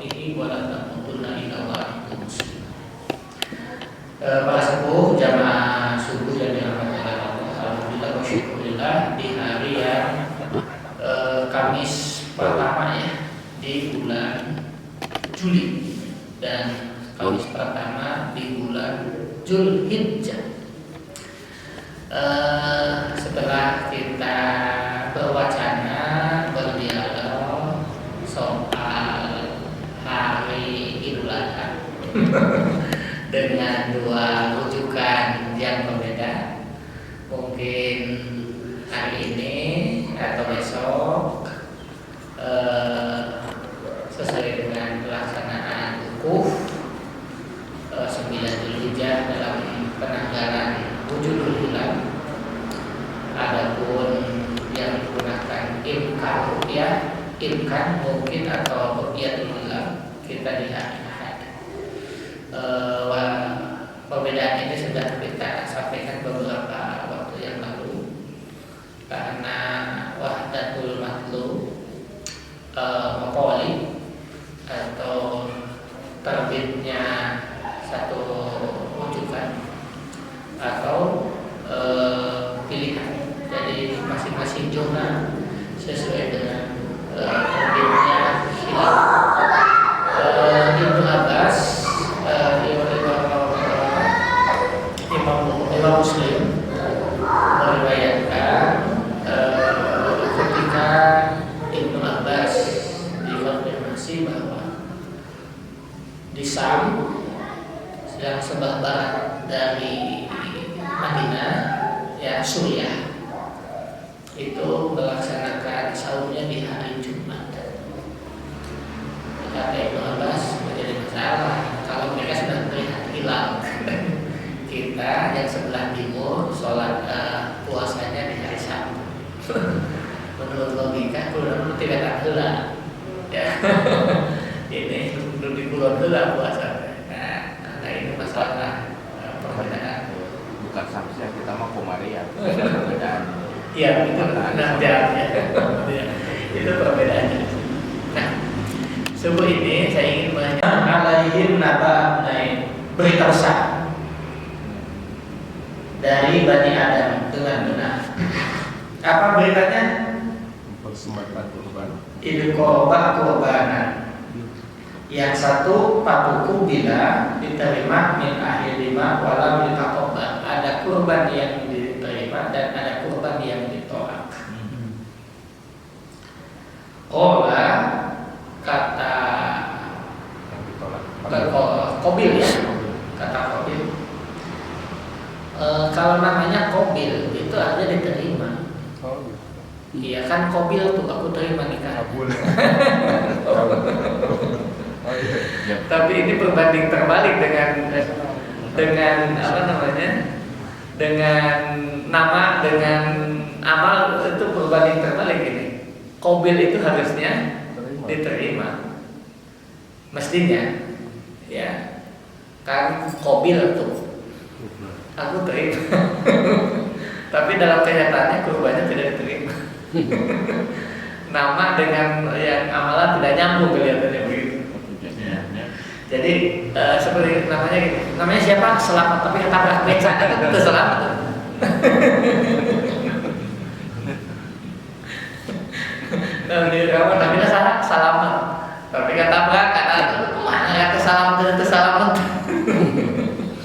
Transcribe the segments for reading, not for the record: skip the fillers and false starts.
rahmatihi wa la tamutunna illa wa antum muslimun. Para sepuh jamaah subuh yang dirahmati oleh Allah, alhamdulillah wa syukurillah di hari yang Kamis pertama ya di bulan Juli dan Kamis pertama di bulan Zulhijjah. Setelah kita berwacana berdialog soal hari Idul Adha dengan dua rujukan yang berbeda, mungkin hari ini atau besok sesuai dengan pelaksanaan wukuf 9 Zulhijjah dalam penanggalan wujudul hilal. Adapun yang menggunakan imkan ruqyah, imkan mungkin atau ruqyatul hilal kita di hari Ahad. Perbedaan ini sudah kita sampaikan beberapa waktu yang lalu karena wahdatul matlub maqali atau terbitnya satu rujukan atau pilihan. Jadi masing-masing zona sesuai dengan terbitnya hilal. Ibnu Abbas, Imam Muslim meriwayatkan ketika Ibnu Abbas dikonfirmasi bahwa di Sam yang sebelah barat dari Madinah, ya Suriah, itu melaksanakan sahurnya di hari Jumat. Kata Ibnu Abbas menjadi masalah kalau mereka sudah melihat hilal. Kita yang sebelah timur sholat puasanya di hari Sabtu. Menurut logika, kalau tidak ada hilal, ya ini belum dikulon hilal puasanya. Nah ini masalah perbedaan. Bukan samsia, kita mau komarian. Perbedaan. Iya, itu itu perbedaannya. Nah, subuh ini saya ingin menanyakan alaihim naba berita besar dari Bani Adam dengan benar. Apa beritanya? Mempersembahkan kurban. Idul korbanan. Yang satu patuku bila diterima min akhir lima walam ditaqabbal. Ada kurban yang diterima dan ada kurban yang ditolak. Qala kata Qabil ya, kata Qabil. Kalau namanya Qabil itu artinya diterima. Iya kan Qabil tuh aku terima nikah. Tapi ini berbanding terbalik dengan apa namanya? Dengan nama, dengan amal itu berbanding terbalik ini. Qabil itu harusnya diterima. Mestinya ya. Kan Qabil tuh aku terima. Tapi dalam kenyataannya kurbannya tidak diterima. Nama dengan yang amalan tidak nyambung kelihatannya begitu. Jadi seperti namanya gitu. Namanya siapa? Selamat, tapi ketabrak beca itu selamat. Tapi salah selamat. Tapi ketabrak karena mana ya kesalamat itu selamat.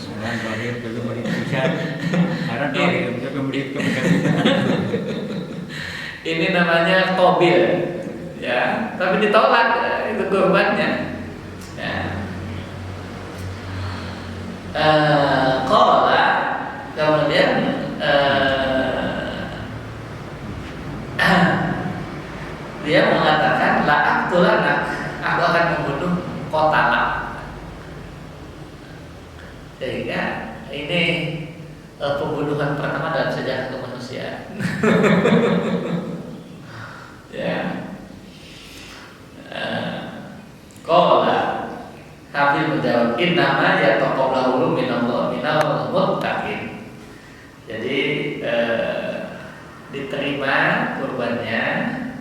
Soalan terakhir juga beri tulisan. Harap terakhir juga beri kemudian. Ini namanya Qabil, ya. Tapi ditolak itu kurbannya. Ya. Qala kemudian dia mengatakan la aqtulanak, aku akan membunuh qatala. Sehingga ini pembunuhan pertama dalam sejarah kemanusiaan. Ya. Qala Habil menjawab innama yataqabbalu minallah minal muttaqin. Jadi diterima kurbannya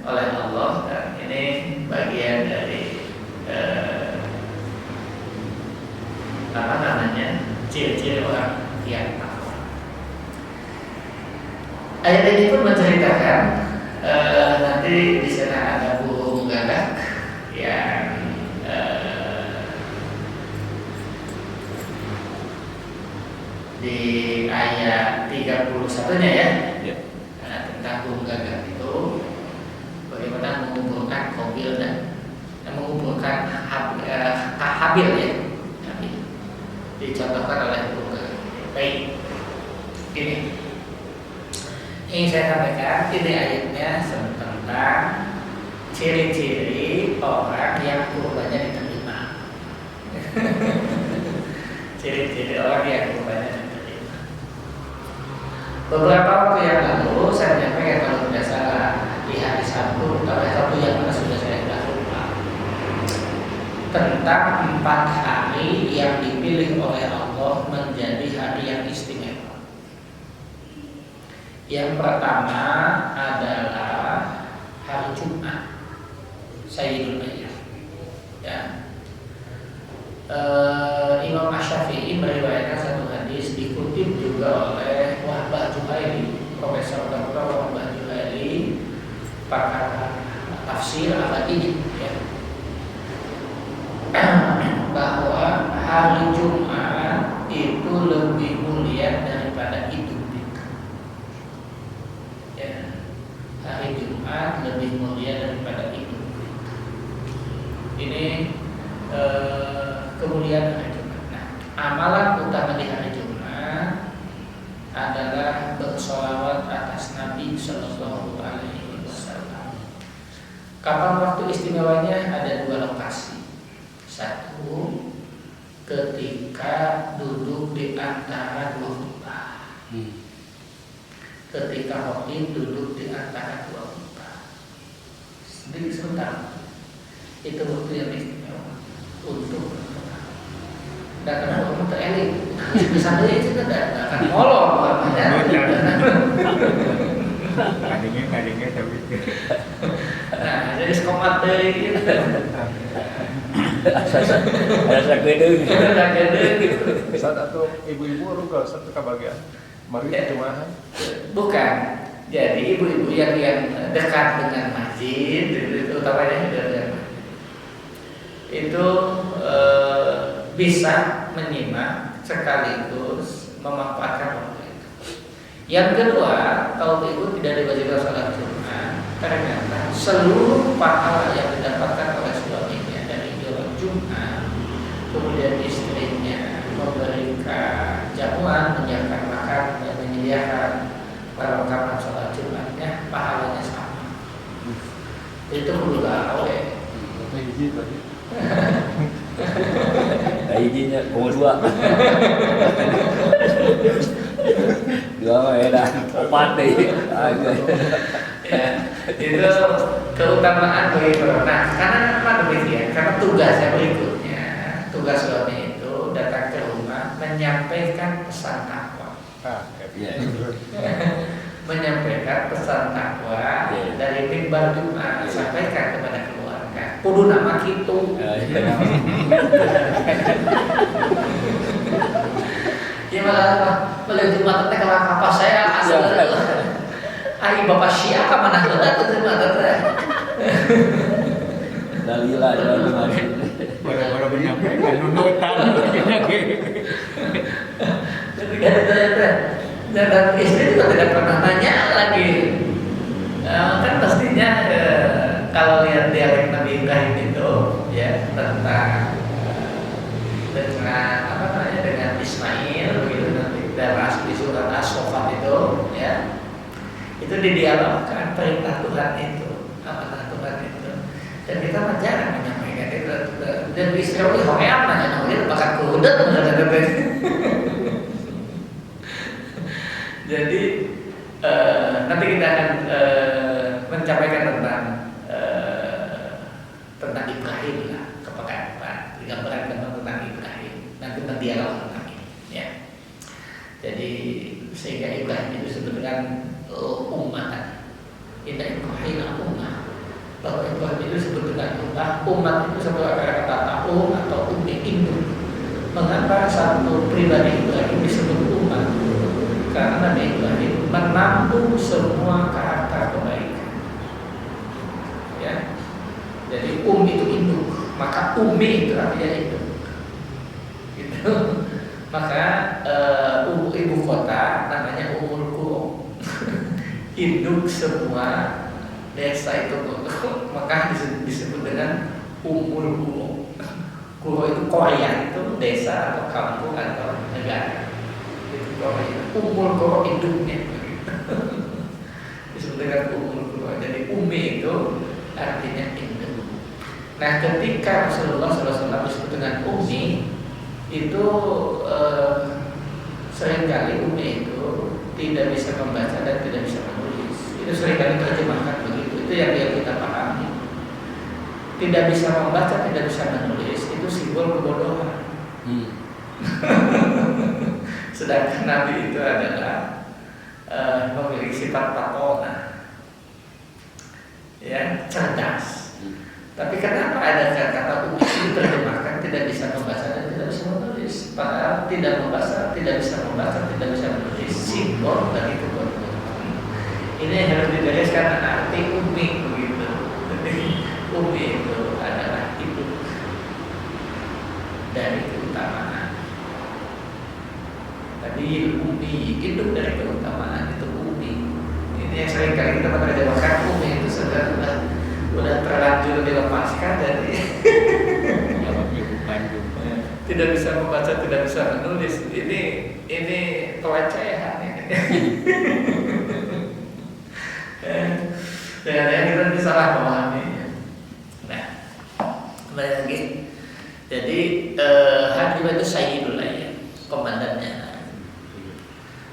oleh Allah dan ini bagian dari Ayat ini pun menceritakan nanti di sana ada burung gagak yang di ayat 31-nya ya. Tentang burung gagak itu bagaimana mengumpulkan Qabil dan mengumpulkan Habil ya. Habil. Dicontohkan oleh burung gagak. Baik. Ini ingin saya sampaikan ini ayatnya tentang ciri-ciri orang yang kurbannya diterima. Ciri-ciri orang yang kurbannya diterima. Beberapa waktu yang lalu saya menyampaikan kalau tidak salah di hari Sabtu atau hari Sabtu yang mana sudah saya lupa tentang 4 hari yang dipilih oleh Allah menjadi hari yang istimewa. Yang pertama adalah hari Jumat, Sayyidul Ayyam. Ya. Imam Asy-Syafi'i meriwayatkan satu hadis dikutip juga oleh Wahbah Juhaili, Profesor Dr. Wahbah Juhaili, pakar tafsir abad ini, ya. Bahwa hari Jumat itu lebih mulia daripada Idul Fitri. Ya. Hari Jumat lebih mulia daripada Idul Fitri. Ini kemuliaan hari Jumat. Nah, amalan utama di hari Jumat adalah bersolawat atas Nabi Sallallahu Alaihi Wasallam. Kapan waktu istimewanya? Ada 2 lokasi. Satu, ketika duduk di antara 2 khutbah. Ketika khotib duduk di antara 2 khutbah. Sedikit sebentar. Itu waktu yang istimewa untuk dan kenapa kamu tereling bisa beli itu tidak akan molor apa ya. Kadangnya tapi Nah jadi skomat deh gitu. Rasa gedeng gitu. Saat atau ibu-ibu rugal satu kebahagiaan mari jemaah. Bukan. Jadi ibu-ibu yang dekat dengan masjid, utamanya dengan itu bisa menyimak sekaligus memanfaatkan waktu itu. Yang kedua, tahun itu tidak diwajibkan sholat Jumat ternyata seluruh pahala yang didapatkan oleh suaminya dari sholat Jumat, kemudian istrinya memberikan jamuan, menyiapkan makan dan menyediakan perlengkapan sholat Jumatnya, pahalanya sama. Itu perlu gawe. izinnya mau 2 mah edan opat deh Ya, itu keutamaan bagi orang. Nah, karena apa demikian? Karena tugasnya berikutnya, tugas suami itu datang ke rumah menyampaikan pesan takwa. Menyampaikan pesan takwa dari mimbar Jumat disampaikan kepada keluarga. Kudu nama kitu. Ya malah Jumat teh kalau apa saya asal ai bapak siapa mana heula teh Jumat teh. Dalila Jumat. Bara-bara menyampaikan nunutan. Dan istri juga tidak pernah nanya lagi. Kan pastinya kalau lihat dialek Nabi Ibrahim itu ya tentang dengan apa namanya dengan Ismail begitu nanti dalam di surat As-Saffat itu ya itu didialogkan perintah Tuhan itu amanah Tuhan itu dan kita mah jarang menyampaikan itu dan istri orang hoream nanya namanya bakat kudet jadi nanti kita akan mencapai tentang Ibrahim lah kepekaan digambarkan tentang Ibrahim nanti berdialog tentang ini ya. Jadi sehingga Ibrahim itu sebutkan umat inna Ibrahim ummah bahwa Ibrahim itu sebutkan umat itu satu kata ta'um atau ummi induk. Mengapa satu pribadi Ibrahim disebut umat? Karena Nabi Ibrahim menampung semua ke harta kebaikan. Ya. Jadi itu induk, maka umi itu artinya induk. Gitu. Maka ibu kota namanya Ummul Qura. Induk semua desa itu, maka disebut dengan Ummul Qura. Qura itu Korea, itu desa atau kampung atau negara. Itu Korea. Ummul Qura induknya. Disebut dengan Ummul Qura. Jadi umi itu artinya induk. Nah, ketika Rasulullah SAW disebut dengan umi, itu seringkali umi itu tidak bisa membaca dan tidak bisa menulis. Itu seringkali terjemahkan begitu. Itu yang kita pahami. Tidak bisa membaca, tidak bisa menulis, itu simbol kebodohan. Sedangkan Nabi itu adalah memiliki sifat patona, ya, cerdas. Tapi kenapa ada kata umi itu terjemahkan tidak bisa membaca dan tidak bisa menulis? Padahal tidak membaca, tidak bisa membaca, tidak bisa menulis simbol dari kebodohan. Ini yang harus dijelaskan arti umi begitu. Jadi umi itu adalah induk dari keutamaan. Tadi umi induk dari keutamaan itu umi. Ini yang sering kali kita menerjemahkan umi itu sudah terlanjur dilepaskan dari tidak bisa membaca, tidak bisa menulis. Ini pelecehan ini. Jangan kita disalah memahami. Nah, kembali lagi. Jadi hakim itu sayyidul layl, komandannya.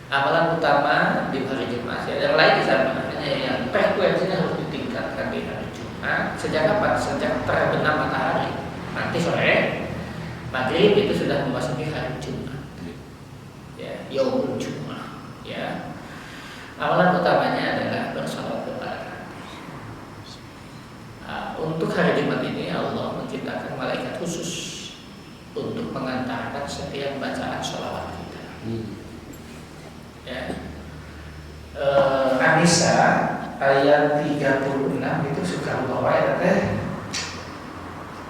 Amalan utama di hari Jumat. Yang lain sama, hanya yang frekuensinya harus ditingkatkan di hari Jumat. Sejak kapan? Sejak terbenam matahari. Nanti sore maghrib itu sudah memasuki hari Jumat. Ya, yaumul Jumat. Ya. Amalan utamanya adalah bersalawat kepada Nabi. Untuk hari Jumat ini Allah menciptakan malaikat khusus untuk mengantarkan setiap bacaan sholawat kita. Ya. An-Nisa ayat 36 itu suka bawa ya teh.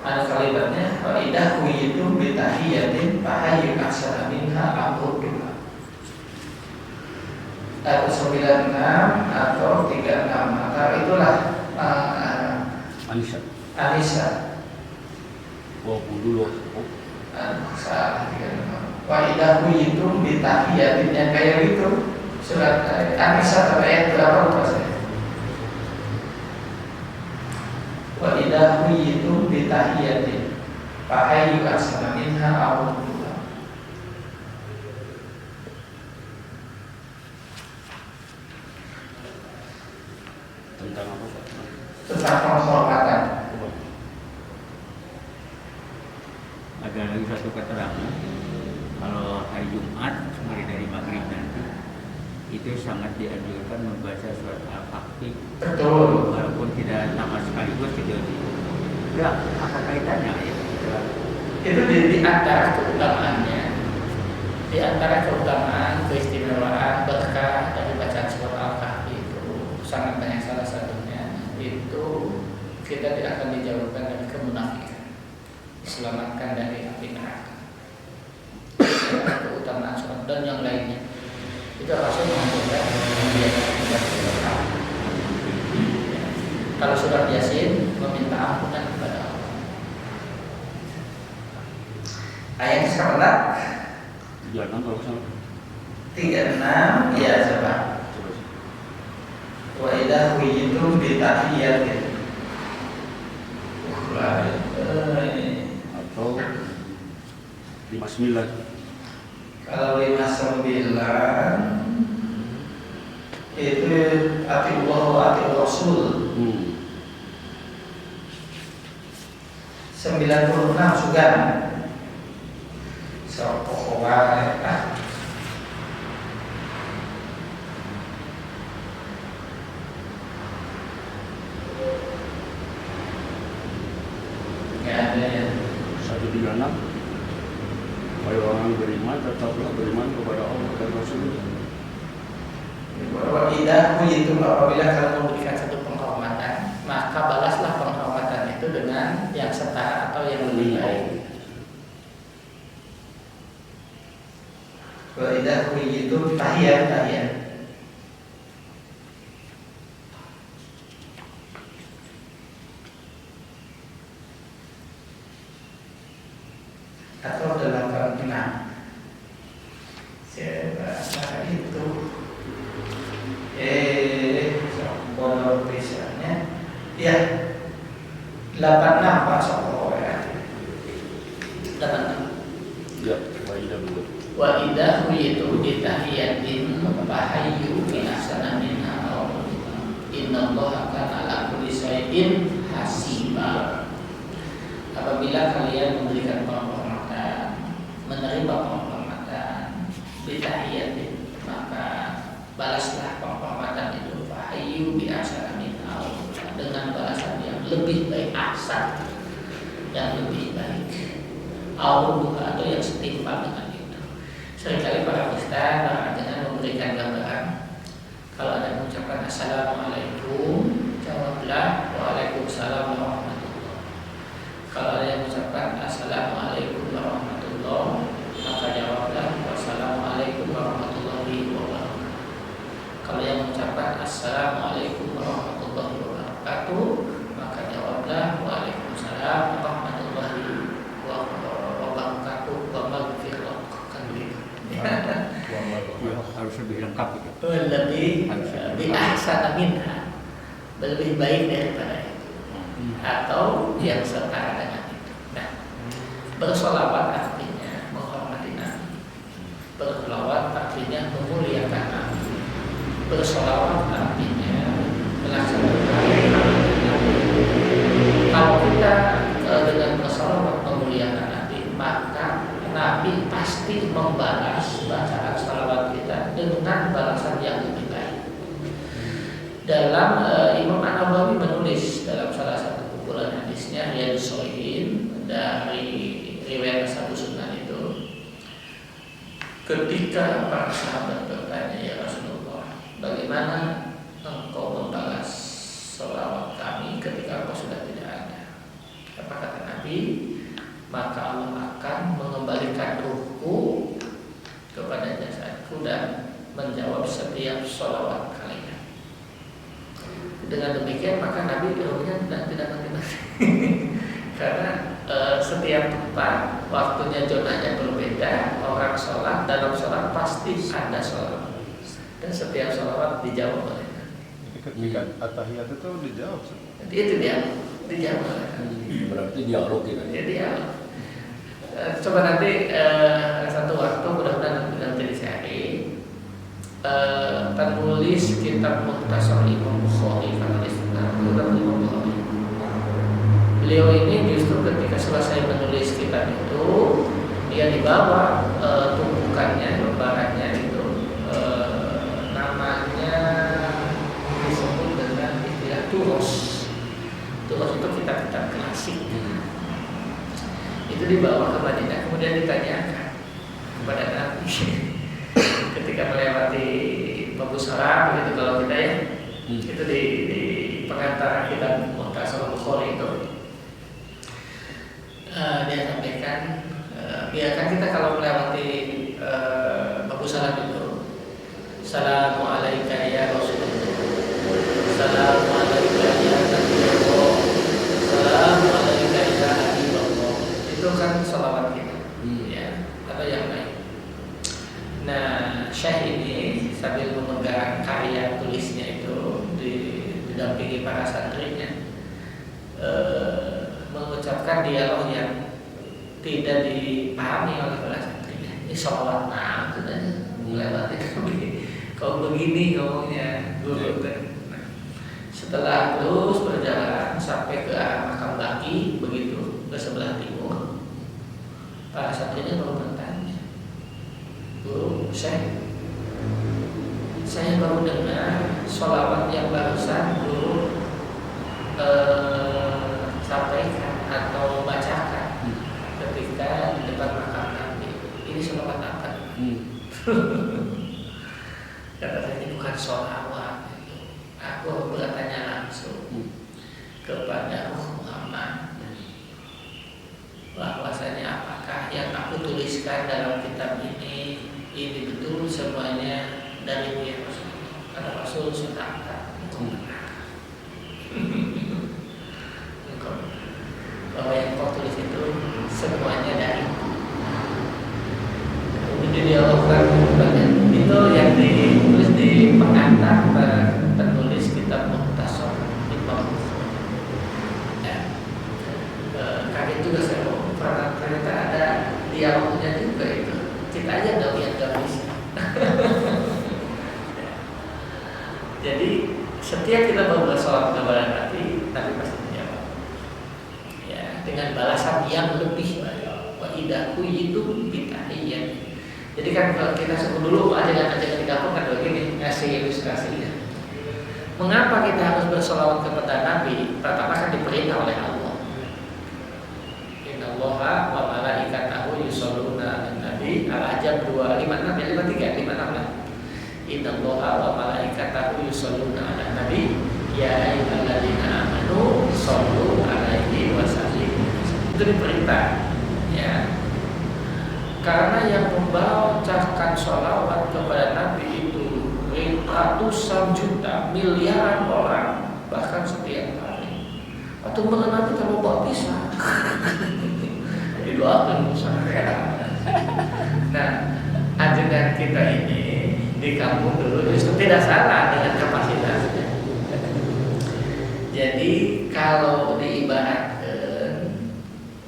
Ada kalimatnya wa idza huyitum bi tahiyatin fa hayyu ahsana minha amrudduha. Atau 96 atau 36 maka itulah An-Nisa 20 salah 36. Wa idza huyitum bi tahiyatin yang kayak gitu surat An-Nisa ayat berapa lupa saya. Wa idza huyitum bi tahiyatin fa hayyu ahsana minha aw rudduha. tentang apa Pak? Tentang penghormatan. Ada lagi satu keterangan, kalau hari Jumat mulai dari maghrib nanti itu sangat dianjurkan membaca surat Al-Kahfi. Betul. Walaupun tidak sama sekaligus tidak ya, apa kaitannya ya? Itu di antara keutamaannya, di antara keutamaan, keistimewaan, berkah dari bacaan surat Al-Kahfi itu sangat banyak. Salah satunya itu kita tidak akan dijauhkan dari kemunafikan, diselamatkan dari api neraka. Keutamaan surat dan yang lainnya itu Rasul mengajarkan membiasakan surat Al-Kahfi. Kalau surat Yasin meminta ampunan kepada Allah. Ayat keberapa? 36 kalau salah. 36 ya coba. Wa idza huyitum bi tahiyyatin. Atau 59. Kalau 59 itu ati Allah wa ati Rasul. 96 sugan. Sopo wae ya ada ya. 136. Wahai orang beriman, tetaplah beriman kepada Allah dan Rasul. Wa idza huyitum, apabila kamu memberikan satu penghormatan, maka balaslah penghormatan itu dengan yang setara atau yang lebih baik. Wa idza huyitum tahiyatan atau dalam karantina. Siapa itu? Bodoh misalnya. Ya. 86 Pak Soko ya. 86. Ya, waidah dulu. Wa idza huyitum bi tahiyatin fahayyu bi ahsana minha aw rudduha. Innallaha kana ala kulli syai'in hasiba. Apabila kalian memberikan penghormatan, menerima penghormatan, bitahiyatin, maka balaslah penghormatan itu fahayyu bi ahsana minha dengan balasan yang lebih baik, ahsan, yang lebih baik, atau yang setimpal dengan itu. Seringkali para ustaz dengan memberikan gambaran, kalau ada yang mengucapkan assalamualaikum, jawablah waalaikumsalam warahmatullahi. Kalau ada yang mengucapkan assalamualaikum warahmatullahi, maka jawablah wassalamualaikum warahmatullahi wabarakatuh. Kalau yang mengucapkan assalamualaikum warahmatullahi wabarakatuh, maka jawablah waalaikumsalam warahmatullahi wabarakatuh wa maghfirah. Kan begitu. Harus lebih lengkap itu. Lebih ahsana minha, lebih baik daripada itu, atau yang setara dengan itu. Nah, bersolawat artinya menghormati Nabi. Bersolawat artinya memuliakan Nabi. Bersolawat artinya melaksanakan Nabi. Kalau kita dengan bersolawat memuliakan Nabi, maka Nabi pasti membalas bacaan salawat kita dengan balasan yang lebih baik. Dalam Imam An-Nawawi menulis dalam salah satu kumpulan hadisnya Riyadhus Shalihin dari riwayat Ashabus Sunan itu, ketika para sahabat bertanya, ya Rasulullah, bagaimana engkau membalas salawat kami ketika engkau sudah tidak ada? Apa kata Nabi? Maka Allah akan mengembalikan ruhku kepada jasadku dan menjawab setiap salawat kalian. Dengan demikian maka Nabi ruhnya tidak mati-mati. Karena setiap tempat waktunya zonanya berbeda, orang sholat, dalam sholat pasti ada sholat, dan setiap salawat dijawab oleh Nabi. Ketika at-tahiyat itu dijawab semua. Jadi itu dia dijawab oleh Nabi. Berarti dialog gitu. Jadi ya, coba nanti satu waktu mudah-mudahan nanti dicari penulis kitab Mukhtasar Imam Bukhari, Imam Bukhari. Beliau ini justru ketika selesai menulis kitab itu, dia dibawa tumpukannya, lembarannya itu namanya disebut dengan istilah turos. Turos itu kitab-kitab klasik. Itu dibawa ke Madinah, kemudian ditanyakan kepada Nabi ketika melewati Mabusara, begitu kalau kita ya, itu di pengantar kitab Mukhtasar Bukhari itu, dia sampaikan, biarkan kita kalau melewati Mabusara itu, Assalamualaikum ya Rasulullah, Assalamualaikum ya Nabiullah, Assalamualaikum ya Habibullah. Itu kan salawat kita, ya, atau yang lain. Nah, Syekh ini sambil memegang karya tulisnya itu didampingi para santrinya, mengucapkan dialog yang tidak dipahami oleh para santrinya. Ini salawat maksudnya melewati kau begini ngomongnya dulu kan. Nah, setelah terus berjalan sampai ke arah makam Baqi, begitu ke sebelah timur, para santrinya baru bertanya, Guru, saya baru dengar sholawat yang barusan Guru sampaikan atau bacakan ketika di depan makam Nabi. Ini sholawat apa? Kata saya ini bukan sholawat. Aku bertanya langsung kepada Muhammad, bahwasanya apakah yang aku tuliskan dalam kitab ini betul semuanya dari ya Rasul? Kata Rasul sepakat bahwa yang kau tulis itu semuanya dari jadi dialogkan itu yang ditulis di pengantar penulis kitab Mukhtasar Imam Bukhari. Ya. Kaget juga saya ternyata ada dialognya juga itu. Kita aja nggak bisa. Jadi setiap kita bersolat kepada Nabi pasti menjawab. Ya, dengan balasan yang lebih baik. Wa idaku itu bitahiyyah. Jadi kan kalau kita sebut dulu ajaran di kampung kan begini ngasih ilustrasinya. Mengapa kita harus bersolawat kepada Nabi? Pertama kan diperintah oleh Allah. Innallaha wa malaikatahu yusholluna 'alan nabi. Al-Ahzab 256 ya 53 56 lah. Innallaha wa malaikatahu yusholluna 'alan nabi ya ayyuhalladzina amanu shollu 'alaihi wa sallimu. Itu diperintah ya. Karena yang membacakan sholawat kepada Nabi itu ratusan juta, miliaran orang, bahkan setiap hari. Atau mengenal kita mau bawa pisah, didoakan saya. Nah, ajaran kita ini di kampung dulu justru tidak salah dengan kapasitasnya. Jadi kalau diibaratkan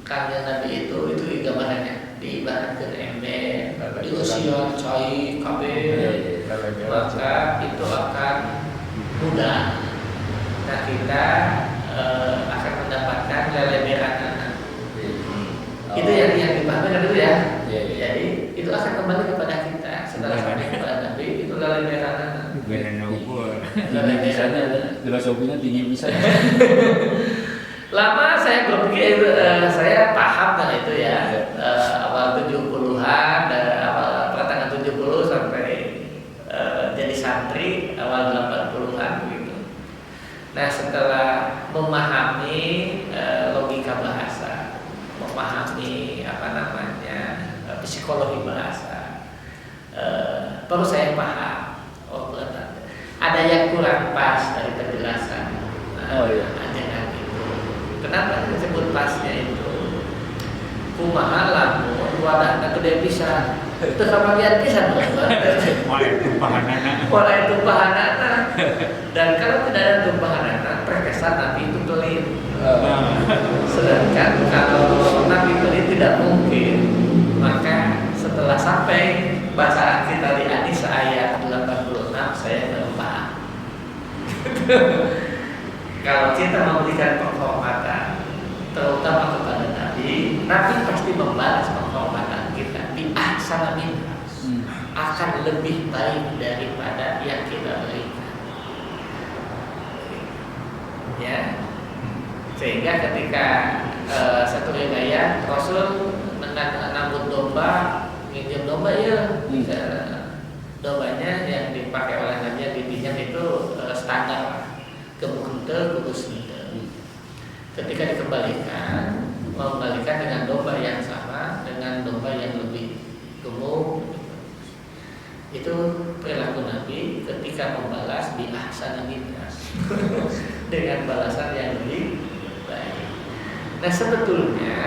karya Nabi itu gambarannya. Diibaratkan ember, di usia cair KB, maka itu akan mudah. Nah kita akan mendapatkan leleberan. Itu yang dipahami kan itu ya. Jadi itu akan kembali kepada kita. Setelah sampai kepada Nabi itu leleberan. Filosofinya tinggi bisa. Lama saya berpikir, saya paham kan itu ya, awal 70-an, awal pertengahan 70 sampai jadi santri awal 80-an begitu. Nah setelah memahami logika bahasa, memahami psikologi bahasa, baru saya paham. Oh benar, ada yang kurang pas dari penjelasan. Kenapa disebut pasnya itu? Kumaha lamun wadahna gede pisan. Teu kabagian pisan Mulai tumpahanana. Dan kalau tidak ada tumpahanana, terkesan Nabi itu pelit. Sedangkan kalau Nabi pelit tidak mungkin, maka setelah sampai bacaan kita di An-Nisa ayat 86 saya baru paham. Kalau kita memberikan penghormatan terutama kepada Nabi, Nabi pasti membalas penghormatan kita di ahsana minha, akan lebih baik daripada yang kita berikan. Ya, sehingga ketika satu riwayat Rasul menambut domba, nginjem domba ya, dombanya yang dipakai oleh Nabi yang dipinjam itu standar. Kemudian kudus ketika dikembalikan, mengembalikan dengan domba yang sama, dengan domba yang lebih gemuk. Itu perilaku Nabi ketika membalas di ahsana minha dengan balasan yang lebih baik. Nah sebetulnya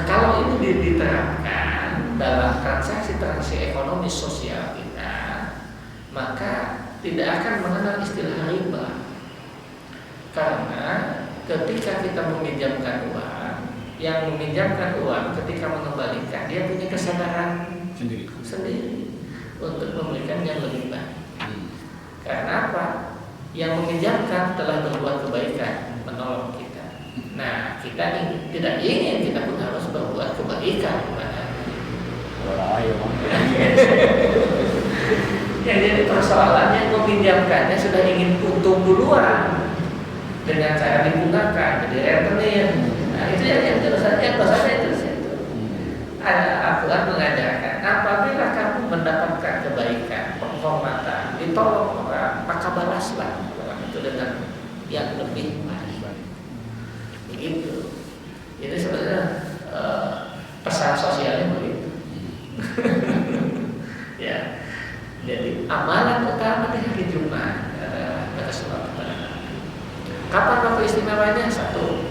kalau ini diterapkan dalam transaksi ekonomi sosial kita, maka tidak akan mengenal istilah riba. Karena ketika kita meminjamkan uang, yang meminjamkan uang ketika mengembalikan dia punya kesadaran sendiri untuk memberikan yang lebih baik. Karena apa? Yang meminjamkan telah berbuat kebaikan, menolong kita. Nah, kita tidak ingin kita pun harus berbuat kebaikan kepada yang jadi persoalan yang meminjamkannya sudah ingin untung duluan dengan cara digunakan jadi rentenir. Nah itu yang dosanya itu. Ada Al-Quran mengajarkan apabila kamu mendapatkan kebaikan, penghormatan, ditolong orang, maka balaslah orang itu dengan yang lebih baik. Begitu. Ini sebenarnya pesan sosialnya begitu. Ya. Jadi amalan utama di hari Jumat adalah sholat kepada Nabi. Kapan waktu istimewanya? Satu,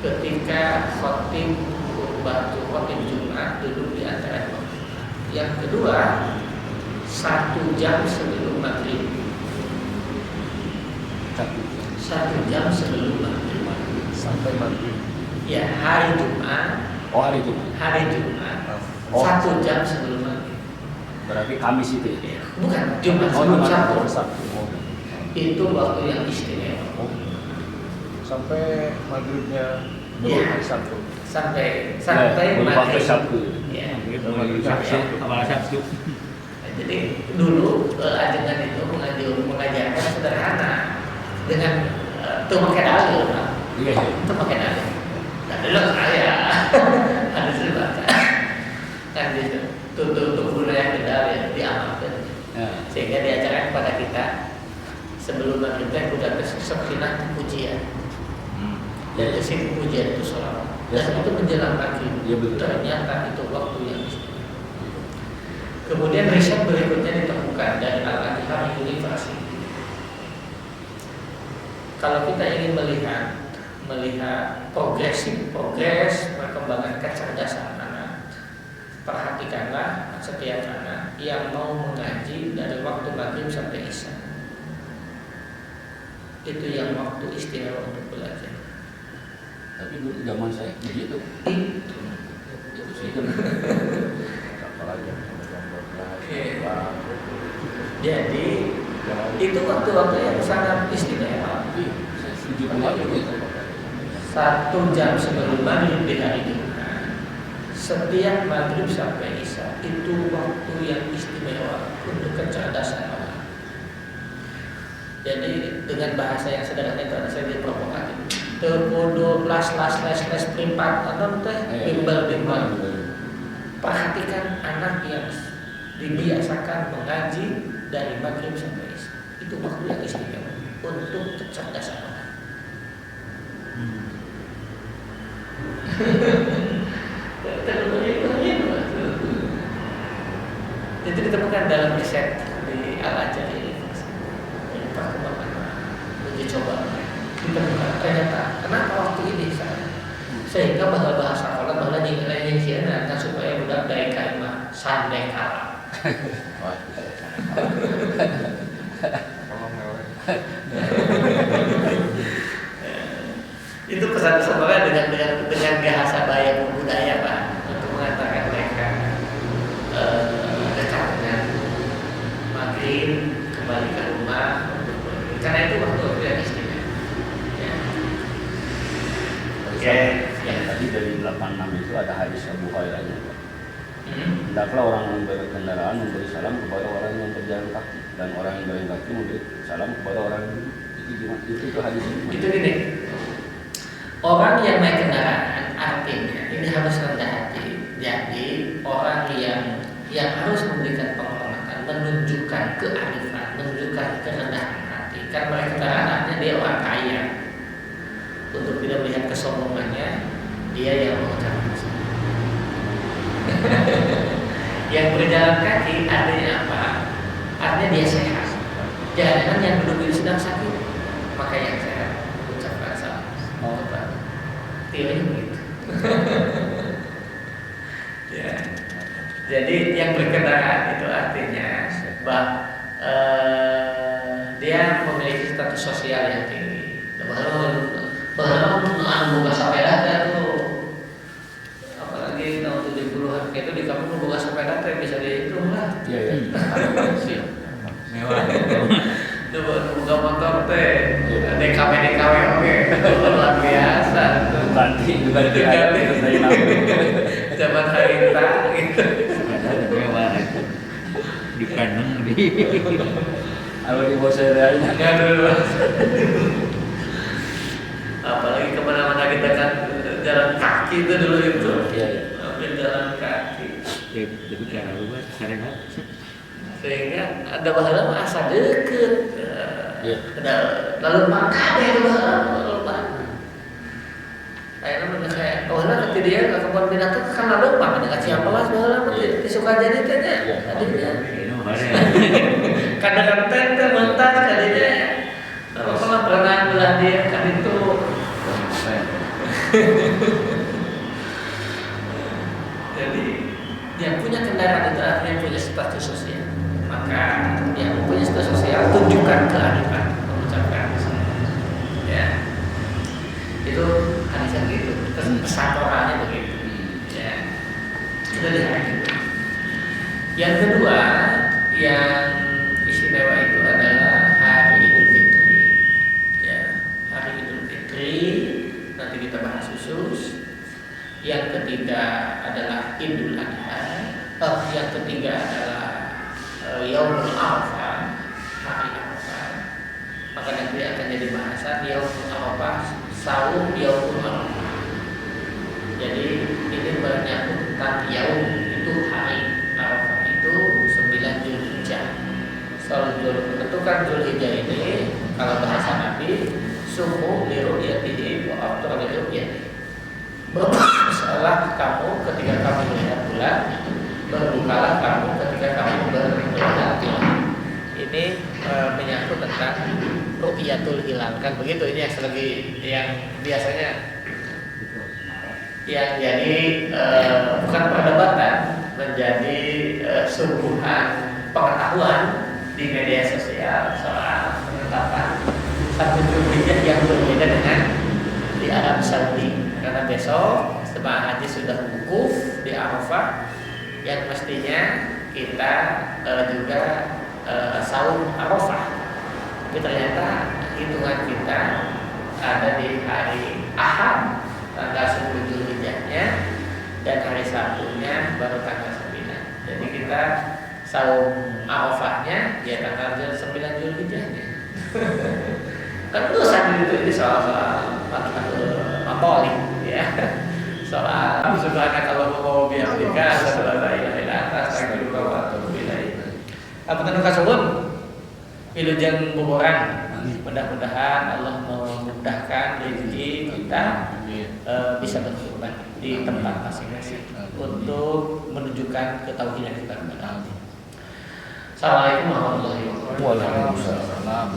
ketika khotib khutbah Jumat duduk di antara imam. Yang kedua, 1 jam sebelum maghrib. 1 jam sebelum maghrib. Sampai maghrib. Ya, hari Jumat. Oh, hari Jumat. Hari Jumat. Oh. 1 jam sebelum maghrib. Berarti Kamis itu ya? Ya, bukan Jumat Oh, sebelum Jumat Sabtu. Sabtu. Itu waktu yang istimewa. Sampai maghribnya Iya. hari Sabtu. Sampai Waktu maghrib. Sabtu. Ya. Mulai Sabtu, awal Sabtu. Jadi dulu ajaran itu mengajarkan sederhana dengan itu pakai dalil, Pak. Iya, iya. Itu pakai dalil. Dalil saya ada cerita kan gitu. Tutup budaya dalil diamalkan. Ya. Sehingga diajarkan kepada kita sebelum maghrib sudah sekinah pujian. Dan isi pujian itu sholawat. Dan itu menjelang maghrib. Ya, betul. Ternyata itu waktu yang istimewa. Kemudian riset berikutnya ditemukan dari Al-Azhar University. Kalau kita ingin melihat progres perkembangan kecerdasan anak, perhatikanlah setiap anak yang mau mengaji dari waktu maghrib sampai isya. Itu yang waktu istimewa untuk belajar. Tapi dulu zaman saya begitu. Itu apalagi jam 12. Jadi itu waktu-waktu yang sangat istimewa. Saya setuju dengan itu. 1 jam sebelum maghrib di hari Jumat, setiap maghrib sampai isya itu waktu yang istimewa untuk kecerdasan orang. Jadi dengan bahasa yang sederhana itu saya diprovokatif. Terkodo las pripat atau teh bimbel. Perhatikan anak yang dibiasakan mengaji dari maghrib sampai isya. Itu waktu yang istimewa untuk kecerdasan orang. Itu ditemukan dalam riset di Al-Azhar University. Perkembangan uji coba ditemukan ternyata kenapa waktu ini sehingga bahasa sekolah bahwa nilainya siana kan supaya budak dari kalimat sandai kalah. Itu pesan sekolah dengan bahasa bahasa budaya Pak untuk mengatakan mereka dekat dengan maghrib kembali ke rumah karena itu waktu yang istimewa. Ya. Oke. Ya. Tadi dari 86 itu ada hadis Abu Hurairah. Hendaklah orang yang berkendaraan memberi salam kepada orang yang berjalan kaki dan orang yang berjalan kaki memberi salam kepada orang yang itu hadis itu gini. Orang yang naik kendaraan artinya ini harus rendah hati. Jadi orang yang harus memberikan penghormatan, menunjukkan kearifan, menunjukkan kerendahan hati. Kan naik kendaraan artinya dia orang kaya. Untuk tidak melihat kesombongannya, dia yang mengucapkan salam. Yang berjalan kaki artinya apa? Artinya dia sehat. Jangan yang duduk itu sedang sakit, maka yang sehat mengucapkan salam. Teorinya begitu. Ya. Jadi yang berkendaraan itu artinya dia memiliki status sosial yang tinggi. Bahwa buka sepeda tuh, apalagi tahun 70-an itu di kampung buka sepeda tuh bisa dihitung lah. Iya. Mewah. Buka motor teh, DKW oke, luar biasa. Ganti Zaman Harita gitu. Mewah. Di kaneng di. Kalau di bawah saya Ya dulu. Apalagi kemana-mana kita kan jalan kaki itu dulu itu. Iya. Hampir jalan kaki. lebih karena luas karena sehingga ada bahala mah asa deukeut. Iya. Lalu makan ya bahala lalu makan. Ayeuna mah kayak bahala nanti dia ka kebun binatang kan lalu makan dengan siapa lah bahala mah disuka jadi teh nya. Tadinya ini mana kadang-kadang teh mentas kadinya. Kalau pernah belah dia kan itu jadi yang punya kendaraan itu artinya punya status sosial. Maka yang punya status sosial tunjukkan keadilan, mengucapkan ya itu hadisnya gitu. Pesan orangnya begitu. Ya itu lihat gitu. Yang kedua yang istimewa itu adalah hari Idul Fitri. Ya hari Idul Fitri nanti kita bahas khusus. Yang ketiga adalah Idul Adha. Yang ketiga adalah Yaumul Arafah, hari Arafah. Maka nanti akan jadi bahasan Yaumul Arafah, saum Yaumul Arafah. Jadi ini banyak tentang yaum itu hari Arafah itu 9 Zulhijjah. Tentu kan Zulhijjah ini kalau bahasa Nabi sumu liru'yatihi wa aftar liru'yatihi. Berpuasalah kamu ketika kamu melihat bulan, berbukalah kamu ketika kamu melihat bulan. Ini menyangkut tentang ru'yatul hilal kan begitu. Ini yang biasanya yang jadi bukan perdebatan, menjadi suguhan pengetahuan di media sosial soal penetapan satu Zulhijjah yang berbeda dengan di Arab Saudi. Karena besok jemaah haji sudah wukuf di Arafah, yang mestinya kita juga saum Arafah. Tapi ternyata hitungan kita ada di hari Ahad tanggal 10 Zulhijjahnya dan hari Sabtunya baru tanggal 9. Jadi kita saum Arafahnya ya tanggal 9 Zulhijjahnya. Kan dosa itu soal matolik ya. Soal subhanaka Allahumma wa bihamdika asyhadu an la ilaha illa anta astaghfiruka wa atubu ilaik. Apunten kasebut wilujeng buburan. Mudah-mudahan Allah memudahkan rezeki kita bisa berkurban di tempat masing-masing untuk menunjukkan ketauhidan kita kepada Allah. Assalamualaikum warahmatullahi wabarakatuh. Waalaikumsalam.